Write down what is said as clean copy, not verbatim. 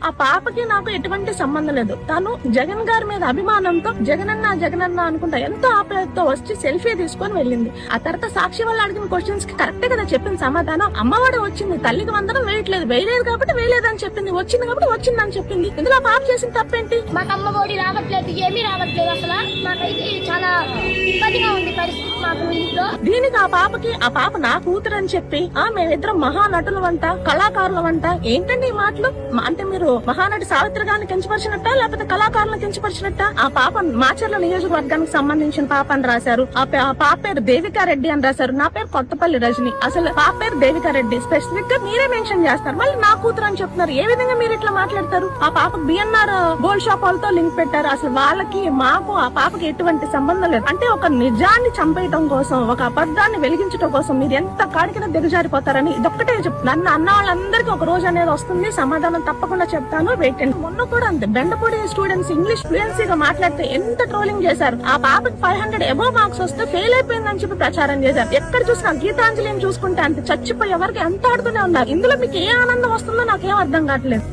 ఆ పాపకి నాకు ఎటువంటి సంబంధం లేదు. తను జగన్ గారి మీద అభిమానంతో జగనన్న అనుకుంటా ఎంతో ఆప్యాయతతో వచ్చి సెల్ఫీ తీసుకొని వెళ్ళింది. ఆ తర్వాత సాక్షి వాళ్ళు అడిగిన క్వశ్చన్స్ కి కరెక్ట్ కదా చెప్పింది సమాధానం. అమ్మవాడు వచ్చింది, తల్లికి వందనం వేయలేదు కాబట్టి వేయలేదని చెప్పింది, వచ్చింది కాబట్టి వచ్చిందని చెప్పింది. ఇందులో పాప చేసిన తప్పేంటి? మాకు అమ్మఒడి రావట్లేదు, ఏమీ రావట్లేదు. అసలు మాకైతే చాలా ఇబ్బందిగా ఉంది పరిస్థితి మాకు ఇంట్లో. దీనికి ఆ పాప నా కూతురు అని చెప్పి మేమిద్దరం మహానటులు వంట, కళాకారుల వంట. ఏంటండి ఈ మాటలు? అంటే మీరు మహానటి సావిత్రి గారిని కించపరిచినట్ట, లేకపోతే కళాకారులను కించపరిచినట్ట? ఆ పాప మాచర్ల నియోజకవర్గానికి సంబంధించిన పాప అని రాశారు. ఆ పాప పేరు దేవికారెడ్డి అని రాశారు. నా పేరు కొత్తపల్లి రజని. అసలు పాప పేరు దేవికారెడ్డి స్పెసిఫిక్ గా మీరే మెన్షన్ చేస్తారు, మళ్ళీ నా కూతురు అని చెప్తున్నారు. ఏ విధంగా మీరు ఇట్లా మాట్లాడతారు? ఆ పాప బిఎన్ఆర్ గోల్డ్ షాప్ వాళ్ళతో లింక్ పెట్టారు. అసలు వాళ్ళకి మాకు ఆ పాపకి ఎటువంటి సంబంధం లేదు. అంటే ఒక నిజాన్ని చంపేయటం కోసం, ఒక అబద్ధాన్ని వెలిగించడం కోసం మీరు ఎంత కాడికైనా దిగజారిపోతారని ఇదొక్కటే చెప్తాను. నన్ను అన్న వాళ్ళందరికీ ఒక రోజు అనేది వస్తుంది, సమాధానం తప్పకుండా చెప్తాను. వెయిట్ అండి. మొన్న కూడా అంతే, బెండపూడి స్టూడెంట్స్ ఇంగ్లీష్ ఫ్లూయెన్సీగా మాట్లాడితే ఎంత ట్రోలింగ్ చేశారు. ఆ పాపకి 500 అబోవ్ మార్క్స్ వస్తే ఫెయిల్ అయిపోయిందని చెప్పి ప్రచారం చేశారు. ఎక్కడ చూసినా గీతాంజలిని చూసుకుంటే అంత చచ్చిపోయే వరకు ఎంత ఆడుతూనే ఉన్నారు. ఇందులో మీకు ఏ ఆనందం వస్తుందో నాకేం అర్థం కావట్లేదు.